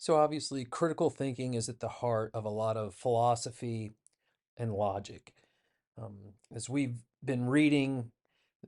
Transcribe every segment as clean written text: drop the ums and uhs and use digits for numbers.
So obviously, critical thinking is at the heart of a lot of philosophy and logic. As we've been reading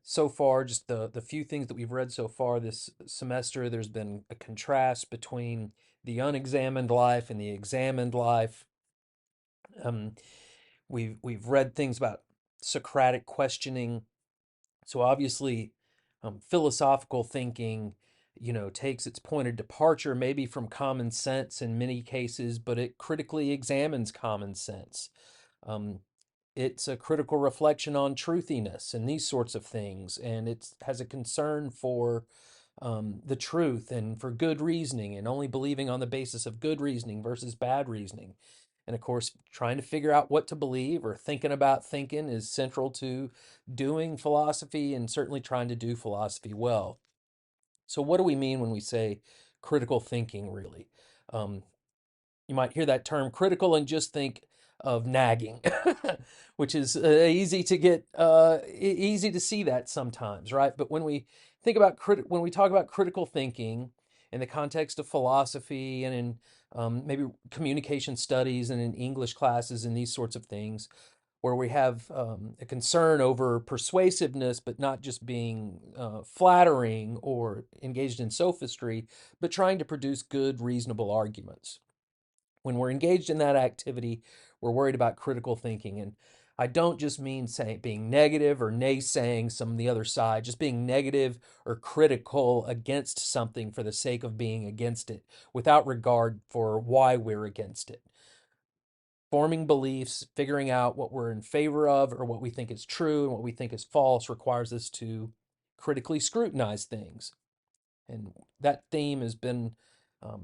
so far, just the few things that we've read so far this semester, there's been a contrast between the unexamined life and the examined life. Um, we've read things about Socratic questioning. So obviously, philosophical thinking, takes its point of departure maybe from common sense in many cases, but it critically examines common sense. Um, it's a critical reflection on truthiness and these sorts of things, and it has a concern for the truth and for good reasoning and only believing on the basis of good reasoning versus bad reasoning. And of course, trying to figure out what to believe or thinking about thinking is central to doing philosophy and certainly trying to do philosophy well. So, what do we mean when we say critical thinking, really? Um, you might hear that term critical and just think of nagging, which is easy to get, easy to see that sometimes, right? But when we when we talk about critical thinking in the context of philosophy and in maybe communication studies and in English classes and these sorts of things, where we have a concern over persuasiveness, but not just being flattering or engaged in sophistry, but trying to produce good, reasonable arguments. When we're engaged in that activity, we're worried about critical thinking. And I don't just mean being negative or naysaying some of the other side, just being negative or critical against something for the sake of being against it without regard for why we're against it. Forming beliefs, figuring out what we're in favor of or what we think is true and what we think is false requires us to critically scrutinize things. And that theme has been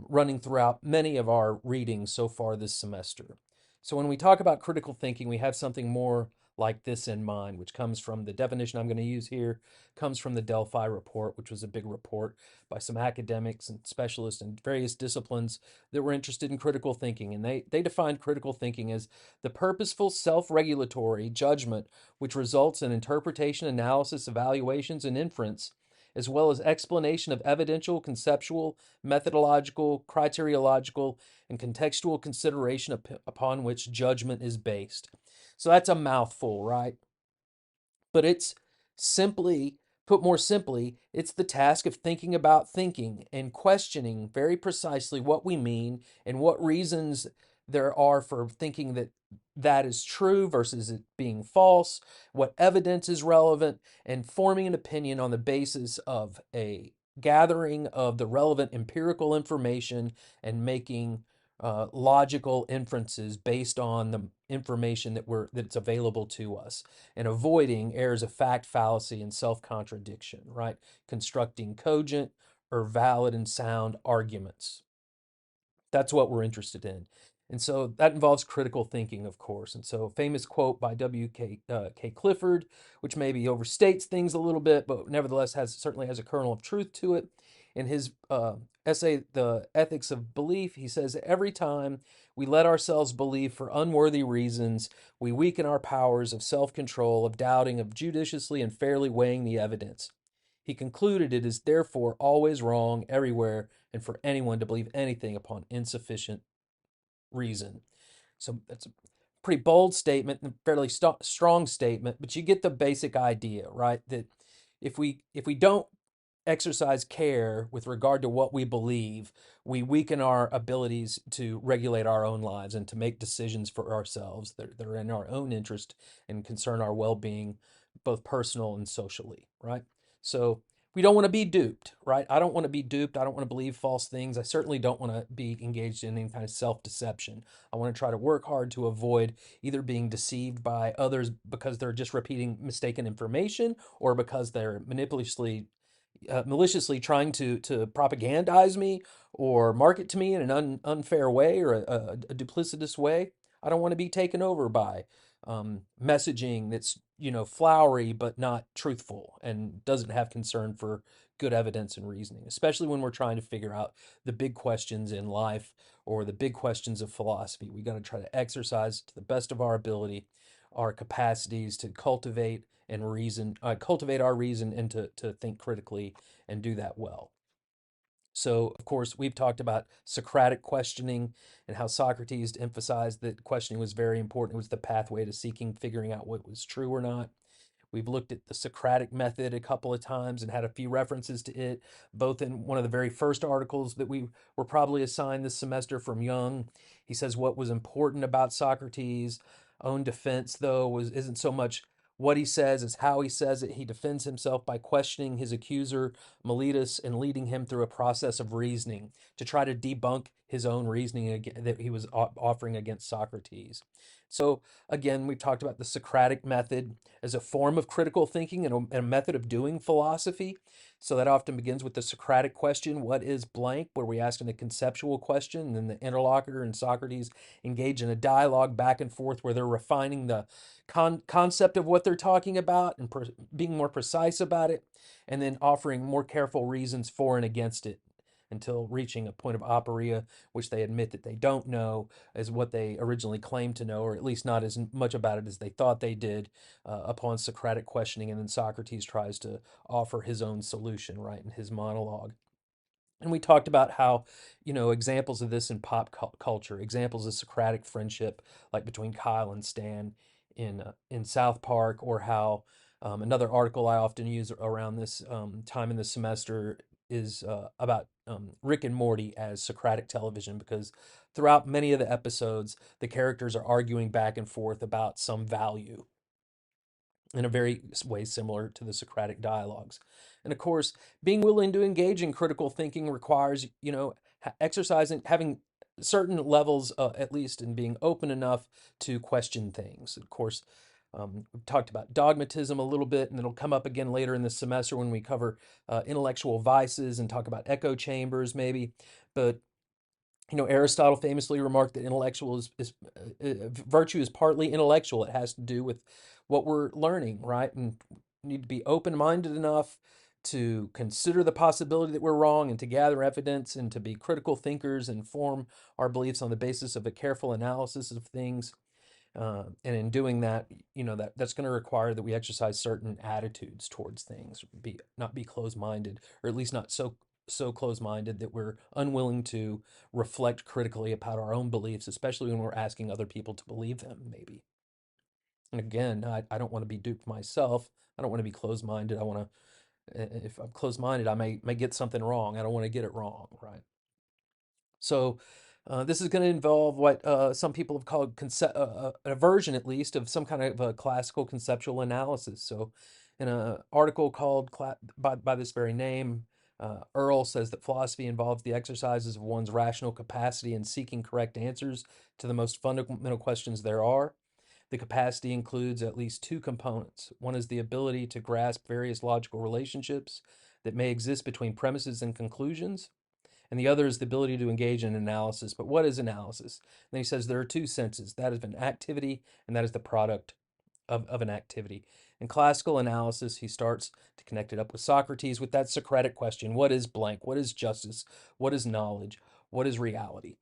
running throughout many of our readings so far this semester. So when we talk about critical thinking, we have something more like this in mind, which comes from the definition I'm going to use here, comes from the Delphi report, which was a big report by some academics and specialists in various disciplines that were interested in critical thinking. And they defined critical thinking as the purposeful self-regulatory judgment which results in interpretation, analysis, evaluations, and inference as well as explanation of evidential, conceptual, methodological, criteriological, and contextual consideration upon which judgment is based. So that's a mouthful, right? But it's simply, put more simply, it's the task of thinking about thinking and questioning very precisely what we mean and what reasons there are for thinking that that is true versus it being false, what evidence is relevant, and forming an opinion on the basis of a gathering of the relevant empirical information and making logical inferences based on the information that's available to us and avoiding errors of fact fallacy and self-contradiction, right? Constructing cogent or valid and sound arguments. That's what we're interested in. And so that involves critical thinking, of course. And so a famous quote by W.K. Clifford, which maybe overstates things a little bit, but nevertheless certainly has a kernel of truth to it. In his essay, The Ethics of Belief, he says, every time we let ourselves believe for unworthy reasons, we weaken our powers of self-control, of doubting, of judiciously and fairly weighing the evidence. He concluded it is therefore always wrong everywhere and for anyone to believe anything upon insufficient reason. So that's a pretty bold statement and fairly strong statement, but you get the basic idea, right? That if we don't exercise care with regard to what we believe, we weaken our abilities to regulate our own lives and to make decisions for ourselves that are in our own interest and concern our well-being, both personal and socially, right? So we don't want to be duped, right? I don't want to be duped. I don't want to believe false things. I certainly don't want to be engaged in any kind of self-deception. I want to try to work hard to avoid either being deceived by others because they're just repeating mistaken information or because they're maliciously trying to propagandize me or market to me in an unfair way or a duplicitous way. I don't want to be taken over by messaging that's flowery but not truthful and doesn't have concern for good evidence and reasoning, especially when we're trying to figure out the big questions in life or the big questions of philosophy. We got to try to exercise to the best of our ability our capacities to cultivate and cultivate our reason and to think critically and do that well. So, of course, we've talked about Socratic questioning and how Socrates emphasized that questioning was very important. It was the pathway to seeking, figuring out what was true or not. We've looked at the Socratic method a couple of times and had a few references to it, both in one of the very first articles that we were probably assigned this semester from Young. He says what was important about Socrates' own defense, though, isn't so much what he says as how he says it. He defends himself by questioning his accuser, Meletus, and leading him through a process of reasoning to try to debunk his own reasoning that he was offering against Socrates. So, again, we've talked about the Socratic method as a form of critical thinking and a method of doing philosophy. So that often begins with the Socratic question, what is blank, where we ask a conceptual question, and then the interlocutor and Socrates engage in a dialogue back and forth where they're refining the concept of what they're talking about and being more precise about it, and then offering more careful reasons for and against it until reaching a point of aporia, which they admit that they don't know as what they originally claimed to know, or at least not as much about it as they thought they did upon Socratic questioning. And then Socrates tries to offer his own solution, right, in his monologue. And we talked about how, examples of this in pop culture, examples of Socratic friendship, like between Kyle and Stan in South Park, or how another article I often use around this time in the semester is about Rick and Morty as Socratic television, because throughout many of the episodes, the characters are arguing back and forth about some value in a very way similar to the Socratic dialogues. And of course, being willing to engage in critical thinking requires, exercising, having certain levels, at least, in being open enough to question things. Of course, we've talked about dogmatism a little bit, and it'll come up again later in the semester when we cover intellectual vices and talk about echo chambers, maybe. But Aristotle famously remarked that virtue is partly intellectual. It has to do with what we're learning, right? And we need to be open-minded enough to consider the possibility that we're wrong and to gather evidence and to be critical thinkers and form our beliefs on the basis of a careful analysis of things. And in doing that, that's going to require that we exercise certain attitudes towards things, not be closed-minded, or at least not so closed-minded that we're unwilling to reflect critically about our own beliefs, especially when we're asking other people to believe them, maybe. And again, I don't want to be duped myself. I don't want to be closed-minded. If I'm closed-minded, I may get something wrong. I don't want to get it wrong, right? So this is going to involve what some people have called a version, at least, of some kind of a classical conceptual analysis. So in an article called by this very name, Earl says that philosophy involves the exercises of one's rational capacity in seeking correct answers to the most fundamental questions there are. The capacity includes at least two components. One is the ability to grasp various logical relationships that may exist between premises and conclusions, and the other is the ability to engage in analysis. But what is analysis? And then he says there are two senses, that is an activity, and that is the product of an activity. In classical analysis, he starts to connect it up with Socrates with that Socratic question: what is blank? What is justice? What is knowledge? What is reality?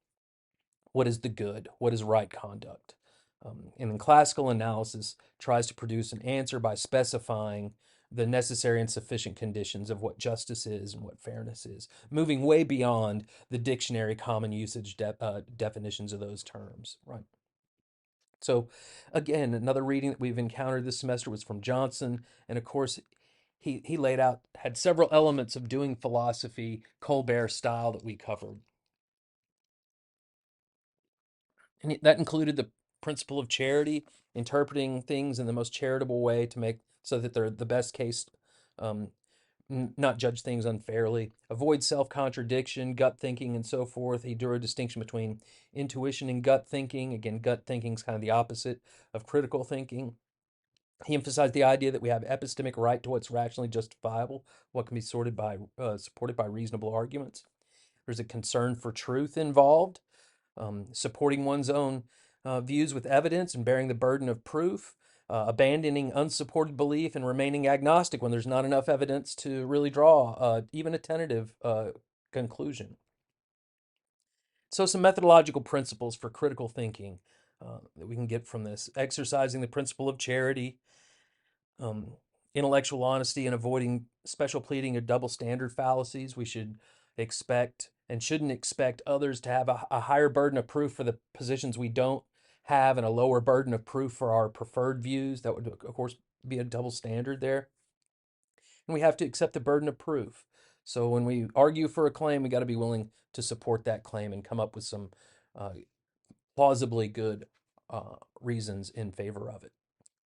What is the good? What is right conduct? And in classical analysis, tries to produce an answer by specifying the necessary and sufficient conditions of what justice is and what fairness is, moving way beyond the dictionary common usage definitions of those terms, right? So, again, another reading that we've encountered this semester was from Johnson, and of course, he had several elements of doing philosophy Colbert style that we covered. And that included the principle of charity, interpreting things in the most charitable way to make so that they're the best case, um, not judge things unfairly, avoid self contradiction, gut thinking, and so forth. He drew a distinction between intuition and gut thinking. Again, gut thinking is kind of the opposite of critical thinking. He emphasized the idea that we have epistemic right to what's rationally justifiable, what can be supported by reasonable arguments. There's a concern for truth involved, supporting one's own views with evidence and bearing the burden of proof, abandoning unsupported belief and remaining agnostic when there's not enough evidence to really draw even a tentative conclusion. So, some methodological principles for critical thinking that we can get from this: exercising the principle of charity, um, intellectual honesty, and avoiding special pleading or double standard fallacies. We should expect and shouldn't expect others to have a higher burden of proof for the positions we don't have and a lower burden of proof for our preferred views. That would, of course, be a double standard there. And we have to accept the burden of proof. So when we argue for a claim, we got to be willing to support that claim and come up with some uh, plausibly good reasons in favor of it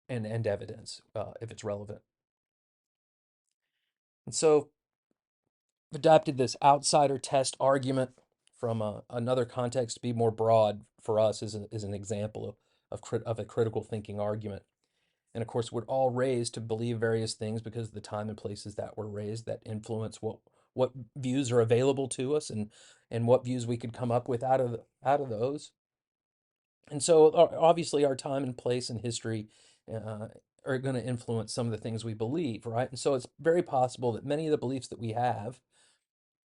and evidence if it's relevant. And so I've adopted this outsider test argument from another context to be more broad for us as an example of a critical thinking argument. And of course, we're all raised to believe various things because of the time and places that we're raised that influence what views are available to us and what views we could come up with out of those. And so obviously our time and place and history uh, are going to influence some of the things we believe, right? And so it's very possible that many of the beliefs that we have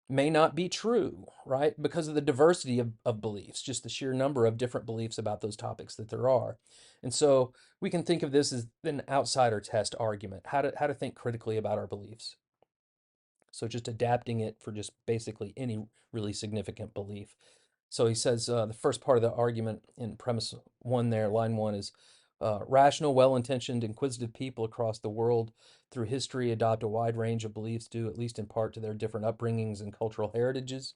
may not be true, right? Because of the diversity of beliefs, just the sheer number of different beliefs about those topics that there are. And so we can think of this as an outsider test argument, how to think critically about our beliefs. So just adapting it for just basically any really significant belief. So he says the first part of the argument in premise one there, line one, is rational, well intentioned, inquisitive people across the world through history adopt a wide range of beliefs due, at least in part, to their different upbringings and cultural heritages.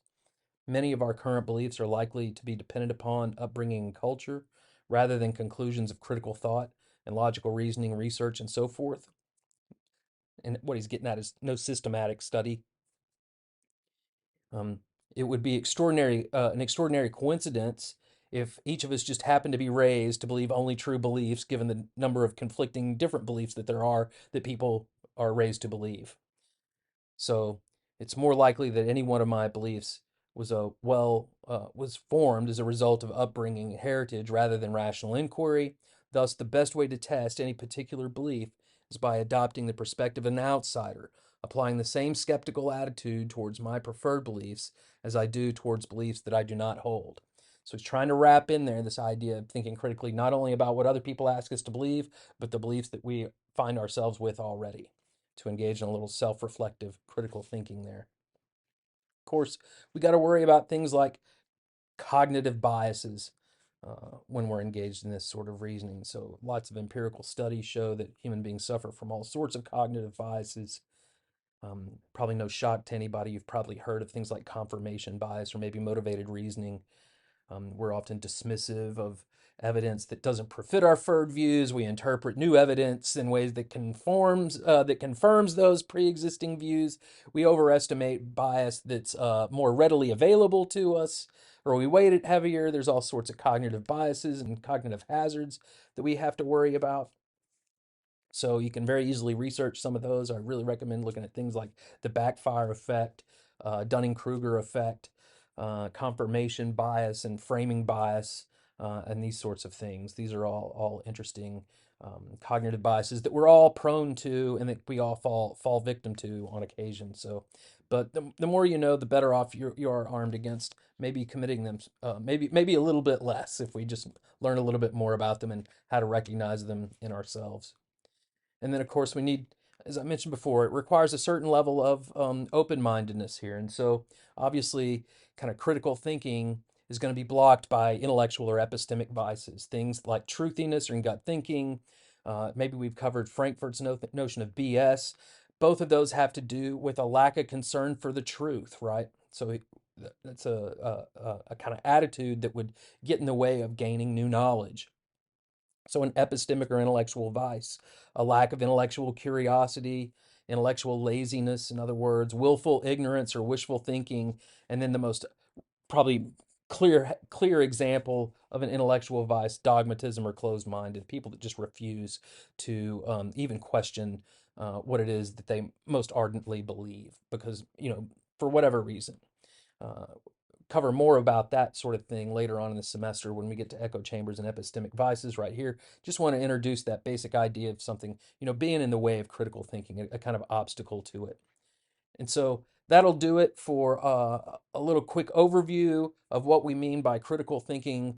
Many of our current beliefs are likely to be dependent upon upbringing and culture rather than conclusions of critical thought and logical reasoning, research, and so forth. And what he's getting at is no systematic study. Um, it would be an extraordinary coincidence if each of us just happened to be raised to believe only true beliefs, given the number of conflicting different beliefs that there are that people are raised to believe. So it's more likely that any one of my beliefs was formed as a result of upbringing and heritage rather than rational inquiry. Thus, the best way to test any particular belief is by adopting the perspective of an outsider, applying the same skeptical attitude towards my preferred beliefs as I do towards beliefs that I do not hold. So he's trying to wrap in there this idea of thinking critically not only about what other people ask us to believe, but the beliefs that we find ourselves with already, to engage in a little self reflective critical thinking there. Of course, we got to worry about things like cognitive biases when we're engaged in this sort of reasoning. So, lots of empirical studies show that human beings suffer from all sorts of cognitive biases. Probably no shock to anybody. You've probably heard of things like confirmation bias or maybe motivated reasoning. We're often dismissive of evidence that doesn't profit our preferred views. We interpret new evidence in ways that confirms those pre-existing views. We overestimate bias that's more readily available to us, or we weight it heavier. There's all sorts of cognitive biases and cognitive hazards that we have to worry about. So you can very easily research some of those. I really recommend looking at things like the backfire effect, Dunning-Kruger effect, confirmation bias, and framing bias, and these sorts of things. These are all interesting cognitive biases that we're all prone to, and that we all fall victim to on occasion. So, but the more you know, the better off you are armed against maybe committing them. Maybe a little bit less if we just learn a little bit more about them and how to recognize them in ourselves. And then, of course, we need, as I mentioned before, it requires a certain level of open mindedness here. And so, obviously, kind of critical thinking is going to be blocked by intellectual or epistemic biases, things like truthiness or gut thinking. Maybe we've covered Frankfurt's notion of BS. Both of those have to do with a lack of concern for the truth, right? So, that's a kind of attitude that would get in the way of gaining new knowledge. So, an epistemic or intellectual vice, a lack of intellectual curiosity, intellectual laziness, in other words, willful ignorance or wishful thinking, and then the most probably clear example of an intellectual vice, dogmatism or closed-minded, people that just refuse to even question what it is that they most ardently believe because, for whatever reason. Uh, Cover more about that sort of thing later on in the semester when we get to echo chambers and epistemic vices. Right here, just want to introduce that basic idea of something, being in the way of critical thinking, a kind of obstacle to it. And so that'll do it for a little quick overview of what we mean by critical thinking